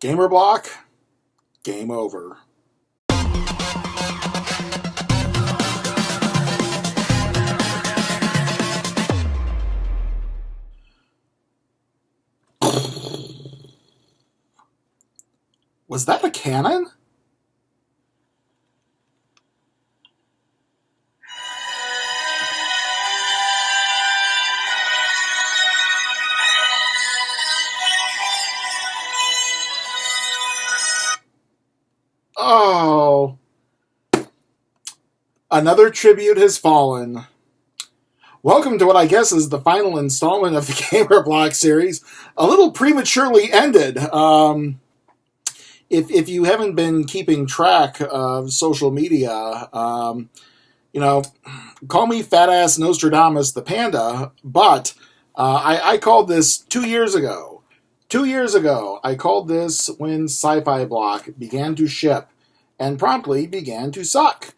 Gamer block, game over. Was that a cannon? Oh, another tribute has fallen. Welcome to what I guess is the final installment of the Gamer Block series. A little prematurely ended. If you haven't been keeping track of social media, call me fat ass Nostradamus the Panda, but I called this 2 years ago. 2 years ago, I called this when Sci-Fi Block began to ship and promptly began to suck.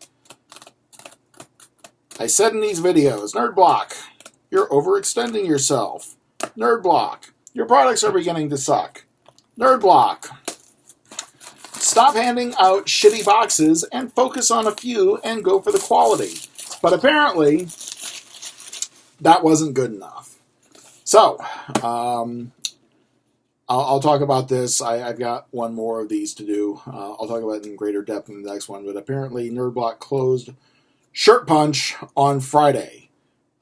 I said in these videos, Nerd Block, you're overextending yourself. Nerd Block, your products are beginning to suck. Nerd Block, stop handing out shitty boxes and focus on a few and go for the quality. But apparently, that wasn't good enough. So, I'll talk about this. I've got one more of these to do. I'll talk about it in greater depth in the next one. But apparently, Nerd Block closed Shirt Punch on Friday.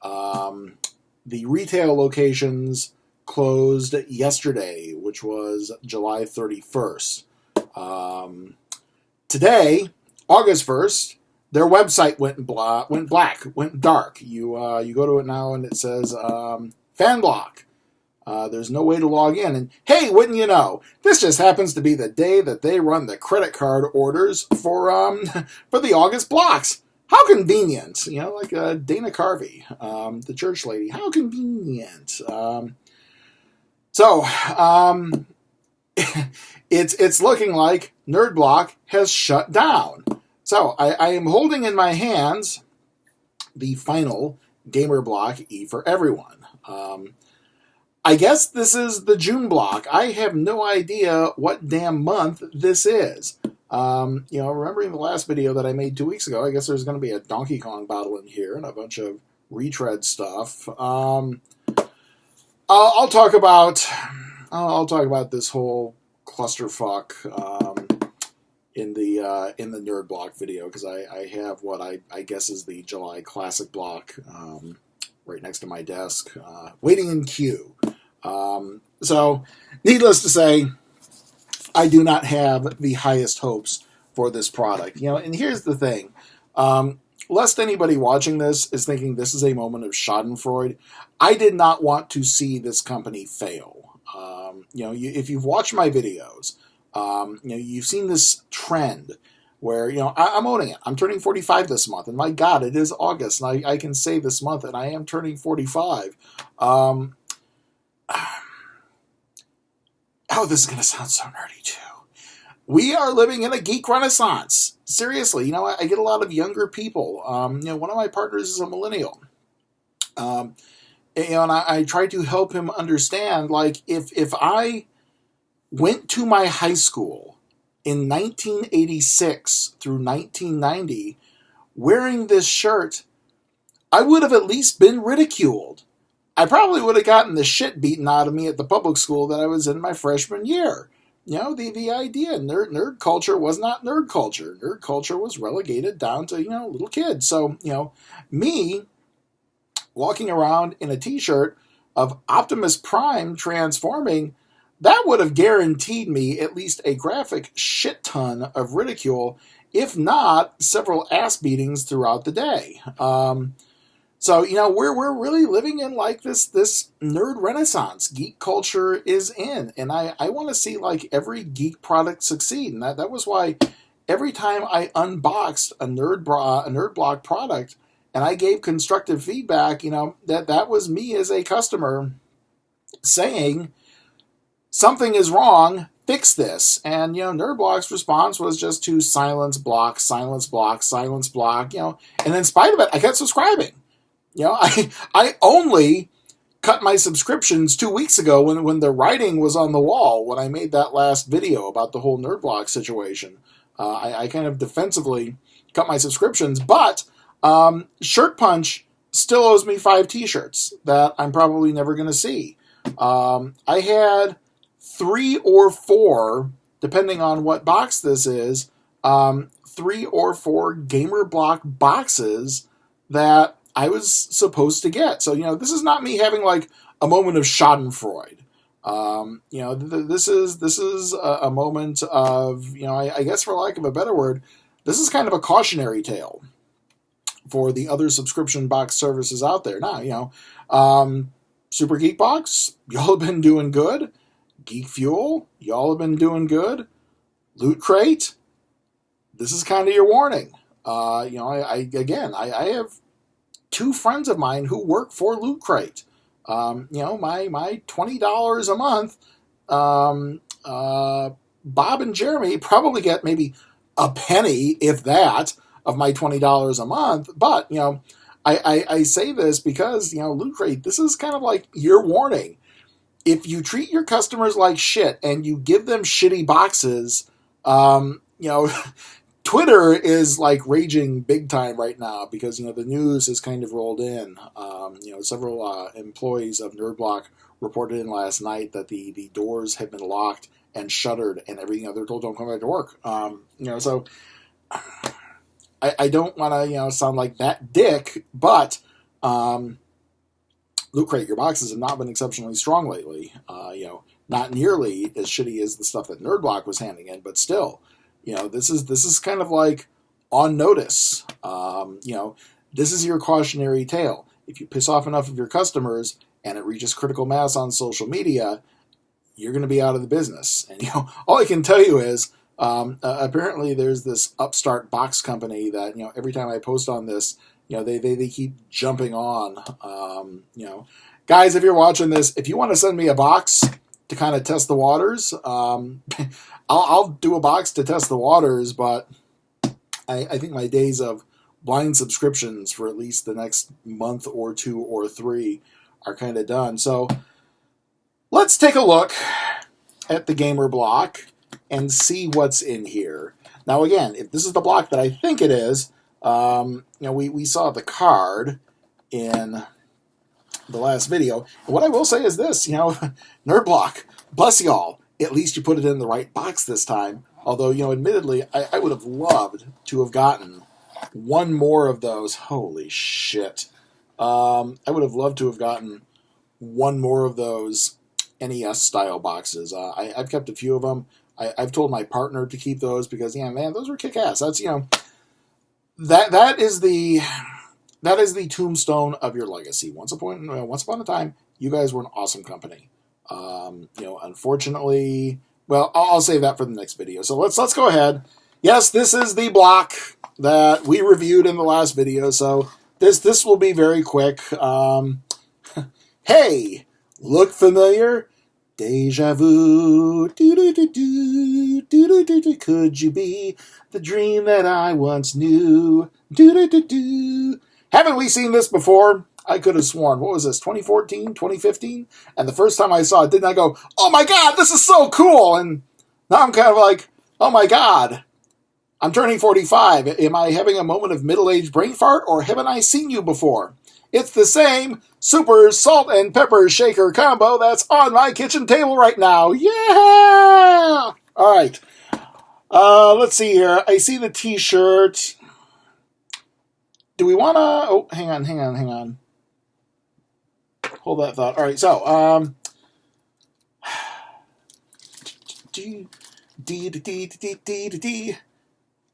The retail locations closed yesterday, which was July 31st. Today, August 1st, their website went black, went dark. You go to it now and it says fan block. There's no way to log in. And hey, wouldn't you know, this just happens to be the day that they run the credit card orders for the August blocks. How convenient, like Dana Carvey, the church lady. How convenient. It's looking like Nerd Block has shut down. So I am holding in my hands the final Gamer Block E for Everyone. I guess this is the June block. I have no idea what damn month this is. Remembering the last video that I made 2 weeks ago, I guess there's going to be a Donkey Kong battle in here and a bunch of retread stuff. I'll talk about this whole clusterfuck in the Nerd Block video because I have what I guess is the July Classic block right next to my desk, waiting in queue. So, needless to say, I do not have the highest hopes for this product. And here's the thing. Lest anybody watching this is thinking this is a moment of schadenfreude, I did not want to see this company fail. If you've watched my videos, you've seen this trend where, I'm owning it. I'm turning 45 this month, and my God, it is August, and I can say this month, and I am turning 45. This is going to sound so nerdy, too. We are living in a geek renaissance. Seriously, I get a lot of younger people. One of my partners is a millennial. And I try to help him understand, like, if I went to my high school in 1986 through 1990 wearing this shirt, I would have at least been ridiculed. I probably would have gotten the shit beaten out of me at the public school that I was in my freshman year. The idea, nerd culture was not nerd culture. Nerd culture was relegated down to, little kids. So, me walking around in a t-shirt of Optimus Prime transforming, that would have guaranteed me at least a graphic shit ton of ridicule, if not several ass beatings throughout the day. So, we're really living in like this nerd renaissance. Geek culture is in. And I want to see like every geek product succeed. And that was why every time I unboxed a Nerd Block product and I gave constructive feedback, that was me as a customer saying something is wrong, fix this. And, Nerd Block's response was just to silence block, silence block, silence block, and in spite of it, I kept subscribing. I only cut my subscriptions 2 weeks ago when the writing was on the wall when I made that last video about the whole NerdBlock situation. I kind of defensively cut my subscriptions, but Shirt Punch still owes me 5 t-shirts that I'm probably never going to see. I had 3 or 4, depending on what box this is, 3 or 4 Gamerblock boxes that I was supposed to get. So, this is not me having like a moment of schadenfreude. This is a moment of, I guess for lack of a better word, this is kind of a cautionary tale for the other subscription box services out there. Now, Super Geek Box, y'all have been doing good. Geek Fuel, y'all have been doing good. Loot Crate, this is kind of your warning. I have 2 friends of mine who work for Loot Crate. My $20 a month, Bob and Jeremy probably get maybe a penny, if that, of my $20 a month. But, I say this because, Loot Crate, this is kind of like your warning. If you treat your customers like shit and you give them shitty boxes, Twitter is like raging big time right now because, the news has kind of rolled in. Several employees of NerdBlock reported in last night that the doors have been locked and shuttered and everything. They're told don't come back to work. So I don't want to, sound like that dick, but Loot Crate, your boxes have not been exceptionally strong lately. Not nearly as shitty as the stuff that NerdBlock was handing in, but still. This is kind of like on notice. This is your cautionary tale. If you piss off enough of your customers and it reaches critical mass on social media, you're going to be out of the business. And all I can tell you is apparently there's this upstart box company that every time I post on this, they keep jumping on. Guys, if you're watching this, if you want to send me a box to kind of test the waters, I'll do a box to test the waters, but I think my days of blind subscriptions for at least the next month or 2 or 3 are kind of done. So let's take a look at the Gamerblock and see what's in here. Now, again, if this is the block that I think it is, we saw the card in the last video. And what I will say is this, NerdBlock, bless y'all. At least you put it in the right box this time. Although, admittedly, I would have loved to have gotten one more of those. Holy shit. I would have loved to have gotten one more of those NES-style boxes. I've kept a few of them. I've told my partner to keep those because, man, those were kick-ass. That's, that is the tombstone of your legacy. Once upon a time, you guys were an awesome company. Unfortunately, well, I'll save that for the next video. So let's go ahead. Yes, this is the block that we reviewed in the last video. So this will be very quick. Hey, look familiar? Deja vu. Do-do-do-do. Could you be the dream that I once knew? Do-do-do-do. Haven't we seen this before? I could have sworn, what was this, 2014, 2015? And the first time I saw it, didn't I go, oh my god, this is so cool? And now I'm kind of like, oh my god, I'm turning 45. Am I having a moment of middle-aged brain fart, or haven't I seen you before? It's the same super salt and pepper shaker combo that's on my kitchen table right now. Yeah! All right. Let's see here. I see the t-shirt. Do we want to... Oh, hang on. Hold that thought. All right, so...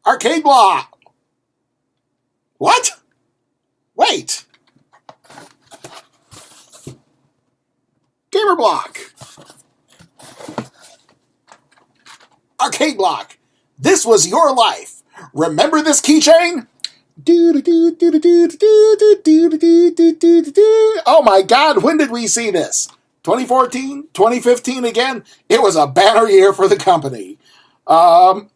Arcade block! What? Wait! Gamerblock! Arcade block! This was your life! Remember this keychain? Oh my god, when did we see this? 2014? 2015 again? It was a banner year for the company. Well,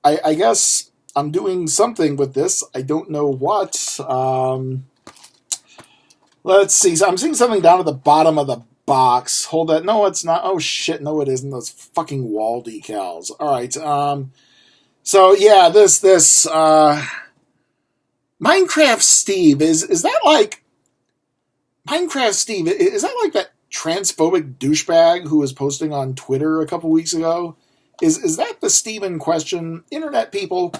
I guess I'm doing something with this. I don't know what. Let's see. So I'm seeing something down at the bottom of the box. Hold that. No, it's not. Oh shit! No, it isn't. Those fucking wall decals. All right. So yeah, this Minecraft Steve is that like Minecraft Steve? Is that like that transphobic douchebag who was posting on Twitter a couple weeks ago? Is that the Steve in question? Internet people,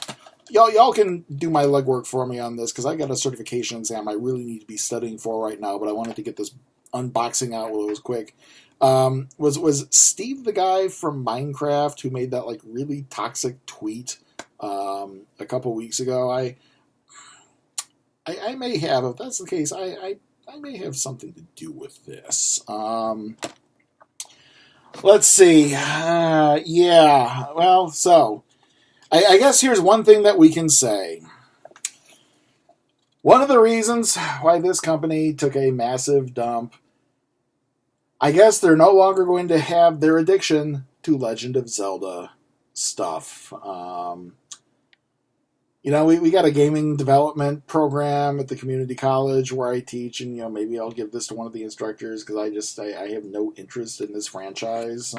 y'all can do my legwork for me on this because I got a certification exam I really need to be studying for right now. But I wanted to get this unboxing out while it was quick. Was Steve the guy from Minecraft who made that like really toxic tweet a couple weeks ago? I may have, if that's the case, I may have something to do with this. Let's see. Yeah, well, so I guess here's one thing that we can say. One of the reasons why this company took a massive dump, I guess they're no longer going to have their addiction to Legend of Zelda stuff. We got a gaming development program at the community college where I teach, and maybe I'll give this to one of the instructors because I have no interest in this franchise.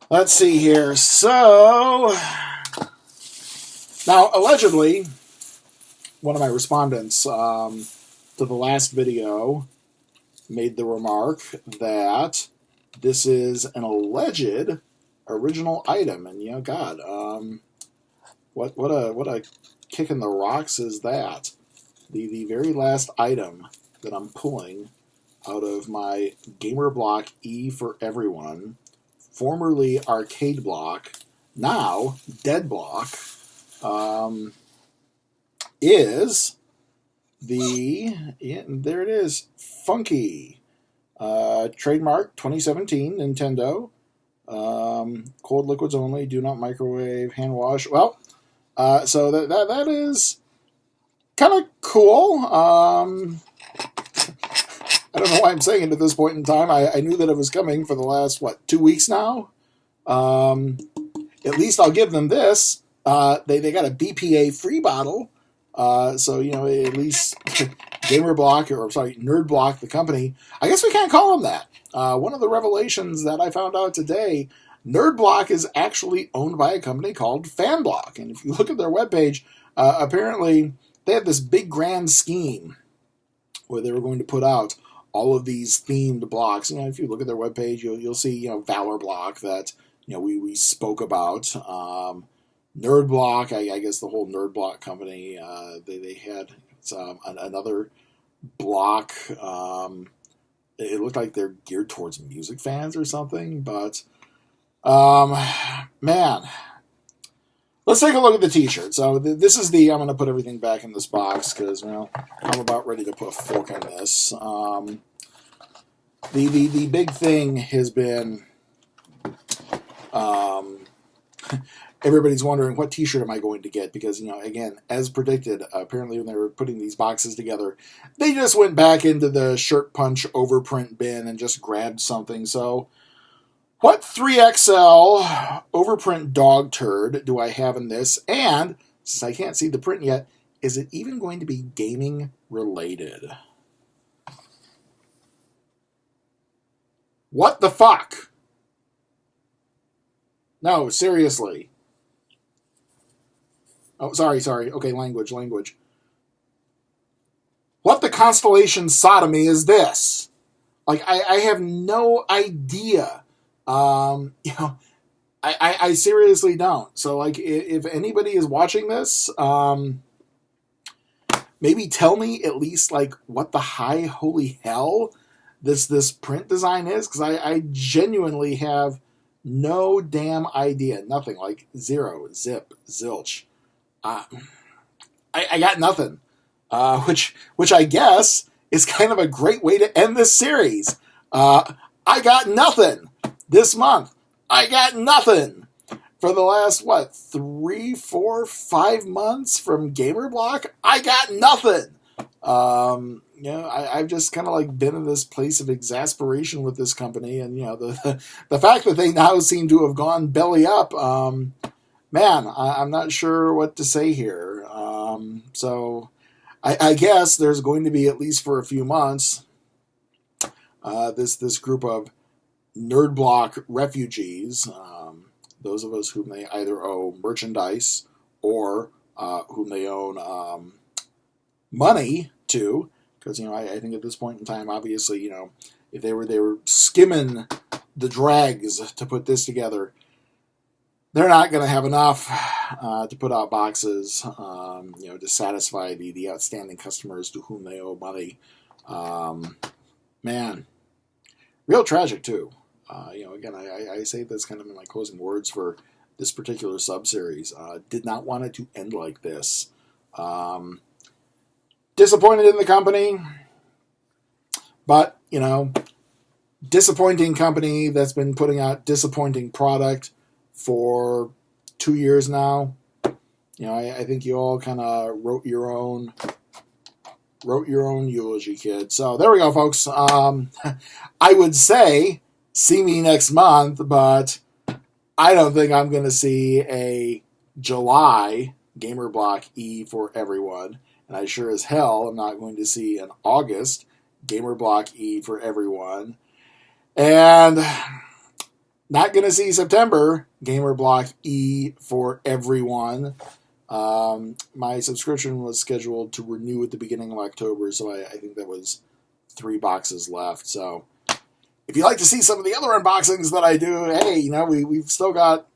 Let's see here. So now, allegedly, one of my respondents to the last video made the remark that this is an alleged original item, and God. What a kick in the rocks is that? The very last item that I'm pulling out of my Gamer Block E for Everyone, formerly Arcade Block, now Dead Block, is there it is, Funky, trademark 2017 Nintendo, cold liquids only, do not microwave, hand wash. Well. So that is kind of cool. I don't know why I'm saying it at this point in time. I knew that it was coming for the last, 2 weeks now? At least I'll give them this. They got a BPA free bottle. So, at least Gamer Block, or sorry, Nerd Block, the company. I guess we can't call them that. One of the revelations that I found out today, Nerd Block is actually owned by a company called Fanblock. And if you look at their webpage, apparently they had this big grand scheme where they were going to put out all of these themed blocks. If you look at their webpage, you'll see, Valor Block that, we spoke about. Nerd Block, I guess the whole Nerd Block company, they had another block. It looked like they're geared towards music fans or something, but man, let's take a look at the t-shirt. So this is I'm going to put everything back in this box because, I'm about ready to put a fork in this. The big thing has been, everybody's wondering what t-shirt am I going to get because, again, as predicted, apparently when they were putting these boxes together, they just went back into the Shirt Punch overprint bin and just grabbed something. So what 3XL overprint dog turd do I have in this? And, since I can't see the print yet, is it even going to be gaming related? What the fuck? No, seriously. Oh, sorry. Okay, language. What the constellation sodomy is this? Like, I have no idea. I seriously don't. So, like, if anybody is watching this, maybe tell me at least, like, what the high holy hell this print design is, because I genuinely have no damn idea. Nothing. Like, zero, zip, zilch. I got nothing. Which I guess is kind of a great way to end this series. I got nothing this month. I got nothing for the last, 3, 4, 5 months from Gamer Block. I got nothing. I've just kind of like been in this place of exasperation with this company, and the fact that they now seem to have gone belly up. Man, I'm not sure what to say here. So I guess there's going to be, at least for a few months, this group of Nerd Block refugees, those of us whom they either owe merchandise or whom they own money to, because I think at this point in time, obviously, if they were skimming the dregs to put this together, they're not going to have enough to put out boxes, to satisfy the outstanding customers to whom they owe money. Man, real tragic too. Again, I say this kind of in my closing words for this particular sub-series. Did not want it to end like this. Disappointed in the company, but, disappointing company that's been putting out disappointing product for 2 years now. I think you all kind of wrote your own eulogy, kid. So there we go, folks. I would say see me next month, but I don't think I'm going to see a July Gamer Block E for everyone. And I sure as hell am not going to see an August Gamer Block E for everyone. And not going to see September Gamer Block E for everyone. My subscription was scheduled to renew at the beginning of October, so I think that was 3 boxes left. So if you'd like to see some of the other unboxings that I do, hey, we've still got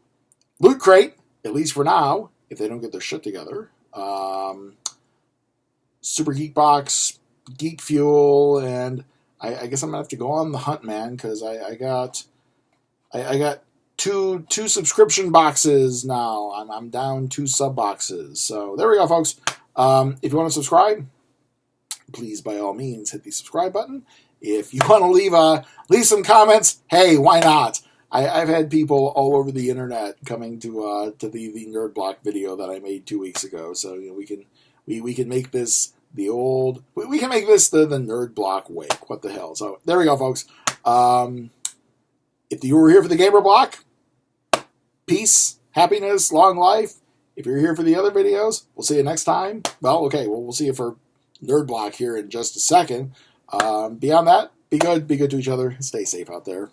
Loot Crate, at least for now, if they don't get their shit together. Super Geek Box, Geek Fuel, and I guess I'm gonna have to go on the hunt, man, because I got two subscription boxes now. I'm down 2 sub boxes. So there we go, folks. If you want to subscribe, please by all means hit the subscribe button. If you want to leave some comments, hey, why not? I've had people all over the internet coming to the Nerd Block video that I made 2 weeks ago. So we can make this the Nerd Block wake. What the hell? So there we go, folks. If you were here for the Gamer Block, peace, happiness, long life. If you're here for the other videos, we'll see you next time. Well, okay, we'll see you for Nerd Block here in just a second. Beyond that, be good to each other, stay safe out there.